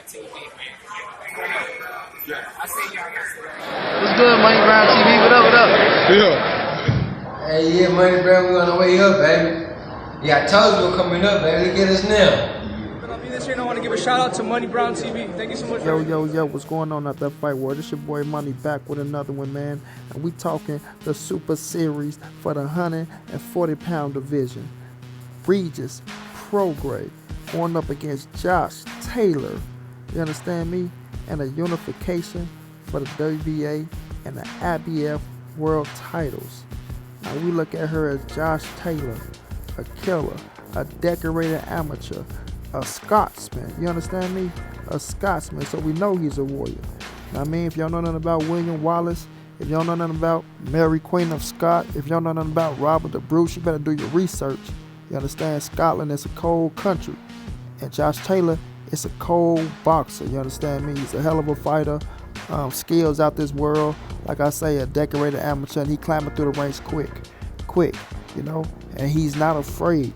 TV, man. Yeah. I see y'all yesterday. What's good, Money Brown TV? What up, what up? Yeah. Hey, yeah, Money Brown, we on the way up, baby. Yeah, I told you we're coming up, baby. Look at us now. This year, I want to give a shout out to Money Brown TV. Thank you so much. Yo, what's going on at that fight world? It's your boy Money back with another one, man. And we talking the Super Series for the 140-pound division. Regis Prograis going up against Josh Taylor. You understand me? And a unification for the WBA and the IBF world titles. Now we look at her as Josh Taylor, a killer, a decorated amateur, a Scotsman. You understand me? A Scotsman. So we know he's a warrior. Now, I mean, if y'all know nothing about William Wallace, if y'all know nothing about Mary Queen of Scots, if y'all know nothing about Robert the Bruce, you better do your research. You understand? Scotland is a cold country. And Josh Taylor is a cold boxer. You understand me? He's a hell of a fighter. Skills out this world. Like I say, a decorated amateur, and he climbing through the ranks quick, you know? And he's not afraid.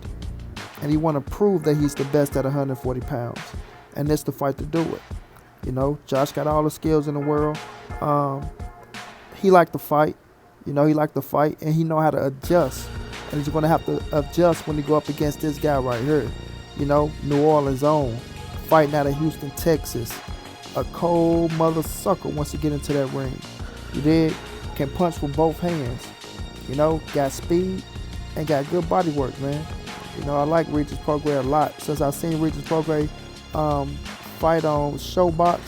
And he want to prove that he's the best at 140 pounds. And this the fight to do it. You know, Josh got all the skills in the world. He like to fight. You know, he like to fight. And he know how to adjust. And he's going to have to adjust when he go up against this guy right here. You know, New Orleans own. Fighting out of Houston, Texas. A cold mother sucker once you get into that ring. You dig? Can punch with both hands. You know, got speed and got good body work, man. You know, I like Regis Prograis a lot. Since I've seen Regis Prograis fight on Showbox,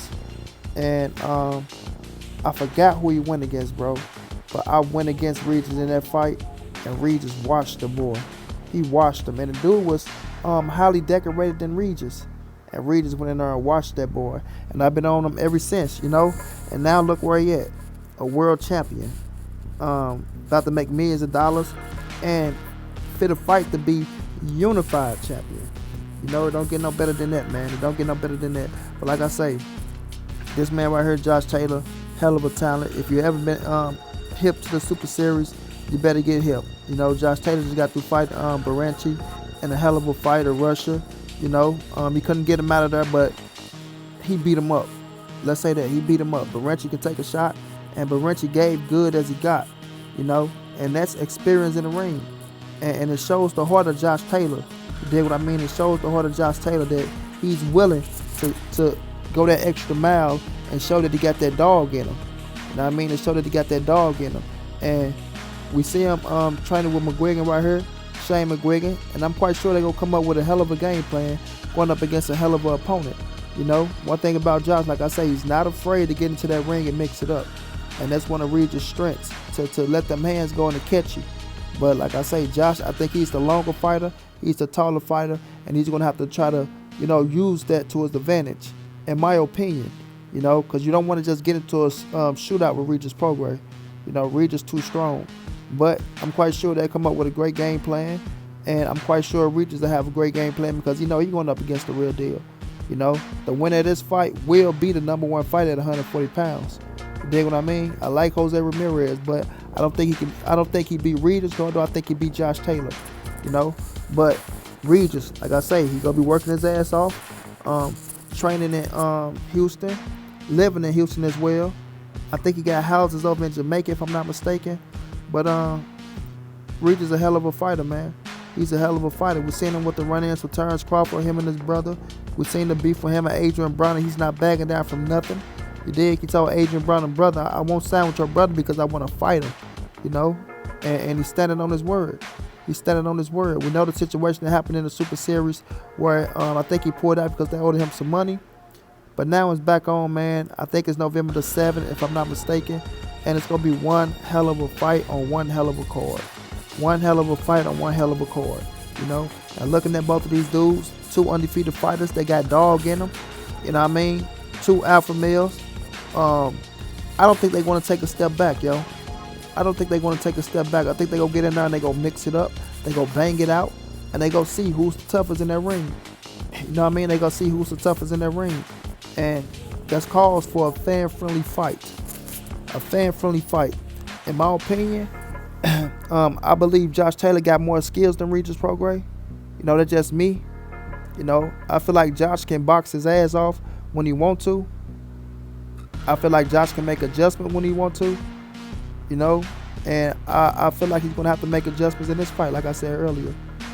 and I forgot who he went against, bro. But I went against Regis in that fight, and Regis washed the boy. He washed him, and the dude was highly decorated than Regis. And Regis went in there and washed that boy. And I've been on him ever since, you know. And now look where he at, a world champion, about to make millions of dollars, and fit a fight to be unified champion. You know, it don't get no better than that, man. It don't get no better than that. But like I say, this man right here, Josh Taylor, hell of a talent. If you ever been hip to the Super Series, you better get hip. You know, Josh Taylor just got to fight Baranchi in a hell of a fight in Russia. You know, he couldn't get him out of there, but he beat him up. Let's say that he beat him up. Baranchi can take a shot, and Baranchi gave good as he got. You know, and that's experience in the ring. And it shows the heart of Josh Taylor. You dig what I mean? It shows the heart of Josh Taylor that he's willing to go that extra mile and show that he got that dog in him. You know what I mean? It show that he got that dog in him. And we see him training with McGuigan right here, Shane McGuigan. And I'm quite sure they're going to come up with a hell of a game plan going up against a hell of an opponent. You know, one thing about Josh, like I say, he's not afraid to get into that ring and mix it up. And that's one of Regis' strengths, to let them hands go in and catch you. But like I say, Josh, I think he's the longer fighter, he's the taller fighter, and he's going to have to try to, you know, use that to his advantage, in my opinion, you know, because you don't want to just get into a shootout with Regis Prograis. You know, Regis too strong. But I'm quite sure they'll come up with a great game plan, and I'm quite sure Regis will have a great game plan because, you know, he's going up against the real deal. You know, the winner of this fight will be the #1 fighter at 140 pounds. You dig what I mean? I like Jose Ramirez, but I don't think he beat Regis, nor do I think he beat Josh Taylor. You know, but Regis, like I say, he gonna be working his ass off, training in Houston, living in Houston as well. I think he got houses over in Jamaica, if I'm not mistaken. But Regis is a hell of a fighter, man. He's a hell of a fighter. We've seen him with the run-ins with Terrence Crawford, him and his brother. We've seen the beef for him and Adrian Brown, and he's not backing down from nothing. You dig? He told Adrian Brown, brother, I won't sign with your brother because I want to fight him, you know? And he's standing on his word. He's standing on his word. We know the situation that happened in the Super Series where I think he pulled out because they owed him some money. But now it's back on, man. I think it's November the 7th, if I'm not mistaken. And it's going to be one hell of a fight on one hell of a card. One hell of a fight on one hell of a card, you know? And looking at both of these dudes, two undefeated fighters, they got dog in them. You know what I mean? Two alpha males. I don't think they want to take a step back, yo. I don't think they want to take a step back. I think they go get in there and they go mix it up. They go bang it out, and they go see who's the toughest in their ring. You know what I mean? They go see who's the toughest in their ring. And that's calls for a fan-friendly fight. A fan-friendly fight. In my opinion, I believe Josh Taylor got more skills than Regis Prograis. You know, that's just me. You know, I feel like Josh can box his ass off when he want to. I feel like Josh can make adjustments when he want to, you know. And I feel like he's going to have to make adjustments in this fight, like I said earlier,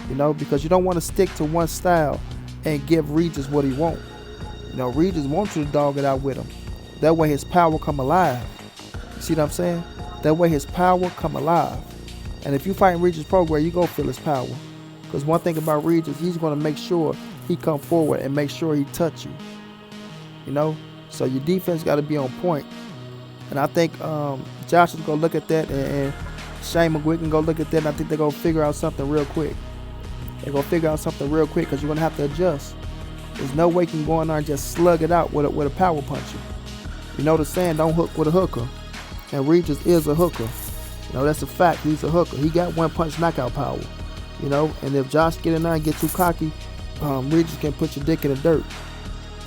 you know, because you don't want to stick to one style and give Regis what he wants. You know, Regis wants you to dog it out with him. That way his power come alive. You see what I'm saying? That way his power come alive. And if you fight Regis Prograis, you go feel his power. Because one thing about Regis, he's going to make sure he come forward and make sure he touch you. You know? So your defense got to be on point. And I think Josh is going to look at that, and Shane McGuigan can go look at that, and I think they're going to figure out something real quick. They're going to figure out something real quick because you're going to have to adjust. There's no way you can go in there and just slug it out with a power puncher. You know the saying, don't hook with a hooker. And Regis is a hooker. You know, that's a fact. He's a hooker. He got one punch knockout power. You know, and if Josh get in there and get too cocky, Regis can put your dick in the dirt.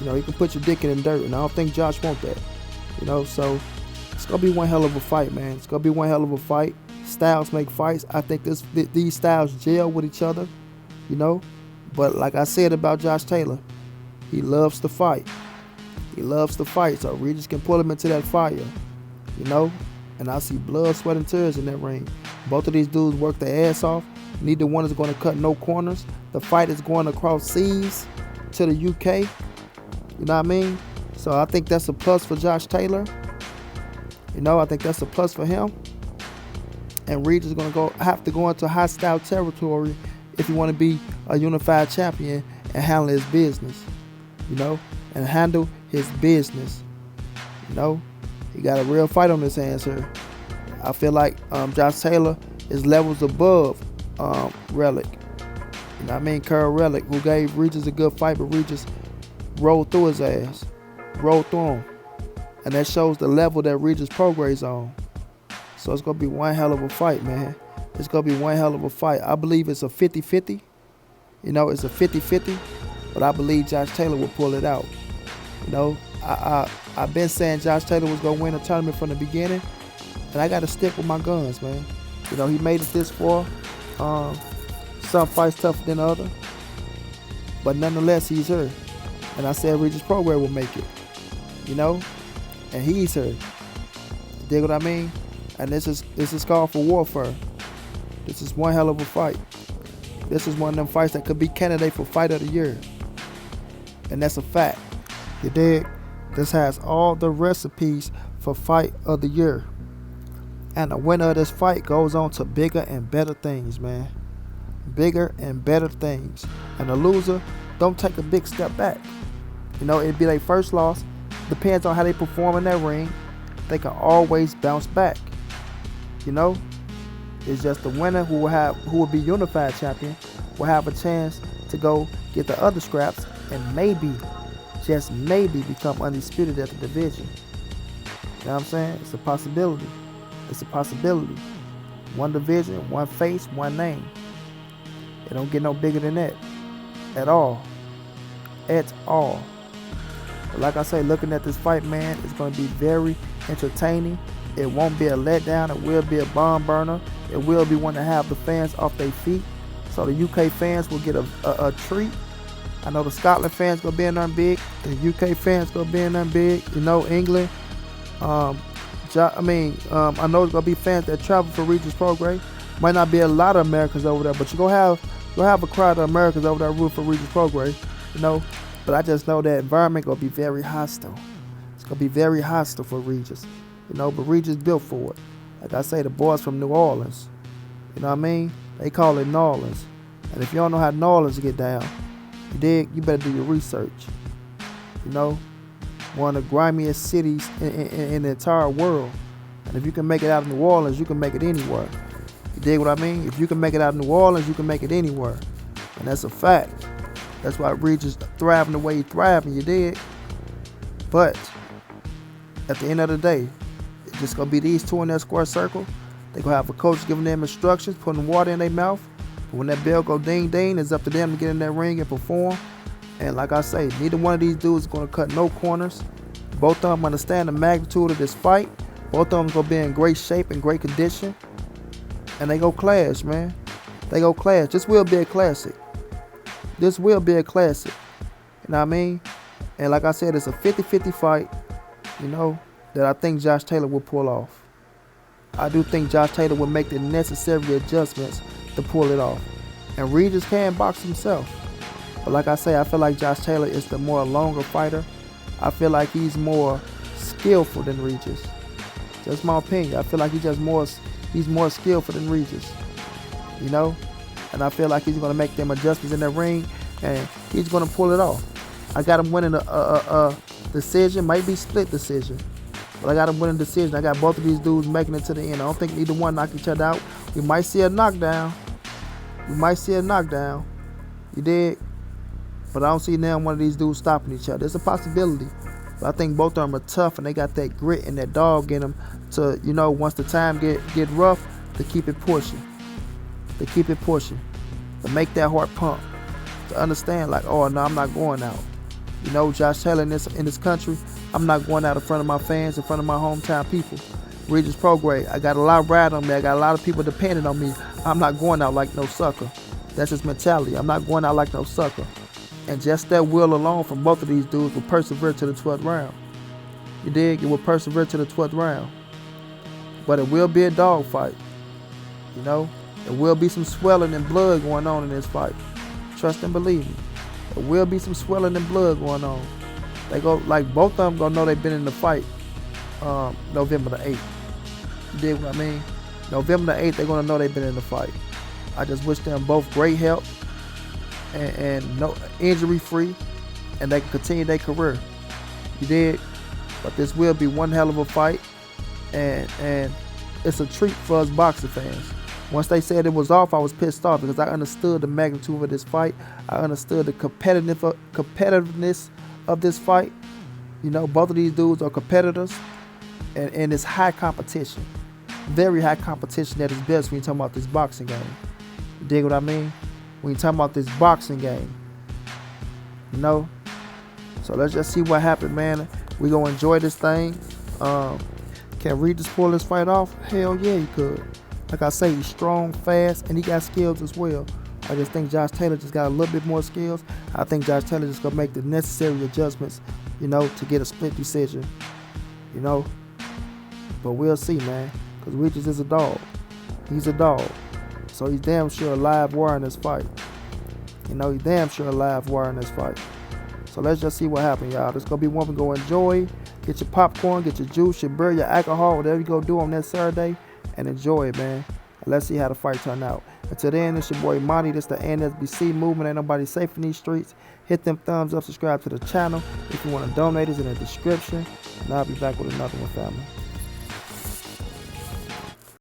You know, he can put your dick in the dirt, and I don't think Josh wants that. You know, so it's going to be one hell of a fight, man. It's going to be one hell of a fight. Styles make fights. I think these styles gel with each other, you know. But like I said about Josh Taylor, he loves to fight. He loves to fight, so Regis can pull him into that fire, you know. And I see blood, sweat, and tears in that ring. Both of these dudes work their ass off. Neither one is going to cut no corners. The fight is going across seas to the UK. You know what I mean? So I think that's a plus for Josh Taylor. You know, I think that's a plus for him. And Regis is going to have to go into hostile territory if you want to be a unified champion and handle his business. You know, and handle his business. You know, he got a real fight on his hands here. I feel like Josh Taylor is levels above Relic. You know what I mean? Curl Relic, who gave Regis a good fight, but Regis rolled through his ass. Rolled through him. And that shows the level that Regis Prograis on. So it's going to be one hell of a fight, man. It's going to be one hell of a fight. I believe it's a 50-50. You know, it's a 50-50. But I believe Josh Taylor will pull it out. You know, I've been saying Josh Taylor was going to win a tournament from the beginning. And I got to stick with my guns, man. You know, he made it this far. Some fights tougher than other. But nonetheless, he's here. And I said Regis Prograis will make it. You know? And he's here. You dig what I mean? And this is called for warfare. This is one hell of a fight. This is one of them fights that could be candidate for fight of the year. And that's a fact. You dig? This has all the recipes for fight of the year. And the winner of this fight goes on to bigger and better things, man. Bigger and better things. And the loser don't take a big step back. You know, it'd be their first loss. Depends on how they perform in that ring. They can always bounce back. You know? It's just the winner who will be unified champion will have a chance to go get the other scraps and maybe, just maybe, become undisputed at the division. You know what I'm saying? It's a possibility. It's a possibility. One division, one face, one name. It don't get no bigger than that. At all. At all. But like I say, looking at this fight, man, it's going to be very entertaining. It won't be a letdown. It will be a bomb burner. It will be one to have the fans off their feet. So the UK fans will get a treat. I know the Scotland fans going to be in there big. The UK fans going to be in there big. You know, England. I know it's going to be fans that travel for Regis Prograis. Might not be a lot of Americans over there, but you're going to have a crowd of Americans over there rooting for Regis Prograis. You know, but I just know that environment going to be very hostile. It's going to be very hostile for Regis. You know, but Regis built for it. Like I say, the boys from New Orleans. You know what I mean? They call it New Orleans. And if you don't know how New Orleans get down, you dig? You better do your research. You know? One of the grimiest cities in the entire world. And if you can make it out of New Orleans, you can make it anywhere. You dig what I mean? If you can make it out of New Orleans, you can make it anywhere. And that's a fact. That's why Regis thriving the way he thriving, you dig? But at the end of the day, it's just going to be these two in that square circle. They're going to have a coach giving them instructions, putting water in their mouth. But when that bell go ding ding, it's up to them to get in that ring and perform. And like I say, neither one of these dudes is going to cut no corners. Both of them understand the magnitude of this fight. Both of them going to be in great shape and great condition. And they go clash, man. They go clash. This will be a classic. This will be a classic. You know what I mean? And like I said, it's a 50-50 fight, you know, that I think Josh Taylor will pull off. I do think Josh Taylor will make the necessary adjustments to pull it off. And Regis can box himself. But like I say, I feel like Josh Taylor is the more longer fighter. I feel like he's more skillful than Regis. Just my opinion. I feel like he's more skillful than Regis. You know? And I feel like he's going to make them adjustments in that ring, and he's going to pull it off. I got him winning a decision, might be split decision. But I got him winning decision. I got both of these dudes making it to the end. I don't think neither one knock each other out. We might see a knockdown. You dig? But I don't see now one of these dudes stopping each other. It's a possibility. But I think both of them are tough, and they got that grit and that dog in them to, you know, once the time get rough, to keep it pushing. To make that heart pump. To understand, like, oh, no, I'm not going out. You know, Josh Taylor in this country, I'm not going out in front of my fans, in front of my hometown people. Regis Prograis, I got a lot of ride on me. I got a lot of people depending on me. I'm not going out like no sucker. That's his mentality. I'm not going out like no sucker. And just that will alone from both of these dudes will persevere to the 12th round. You dig? It will persevere to the 12th round. But it will be a dog fight. You know? There will be some swelling and blood going on in this fight. Trust and believe me. There will be some swelling and blood going on. They go, like, both of them gonna know they've been in the fight November the 8th. You dig what I mean? November the 8th, they're gonna know they've been in the fight. I just wish them both great health and no injury free, and they can continue their career. You dig? But this will be one hell of a fight, and it's a treat for us boxing fans. Once they said it was off, I was pissed off because I understood the magnitude of this fight. I understood the competitiveness of this fight. You know, both of these dudes are competitors, and it's high competition. Very high competition at its best when you're talking about this boxing game. You dig what I mean? When you're talking about this boxing game. You know? So let's just see what happened, man. We gonna enjoy this thing. Can Regis pull this fight off? Hell yeah, he could. Like I say, he's strong, fast, and he got skills as well. I just think Josh Taylor just got a little bit more skills. I think Josh Taylor just gonna make the necessary adjustments, you know, to get a split decision. You know? But we'll see, man. Because Regis is a dog. He's a dog. So he's damn sure a live wire in this fight. You know, he's damn sure a live wire in this fight. So let's just see what happens, y'all. This going to be one we go enjoy. Get your popcorn, get your juice, your beer, your alcohol, whatever you go do on that Saturday, and enjoy it, man. And let's see how the fight turn out. Until then, it's your boy Monty. This the NSBC movement. Ain't nobody safe in these streets. Hit them thumbs up, subscribe to the channel. If you want to donate, it's in the description. And I'll be back with another one, family.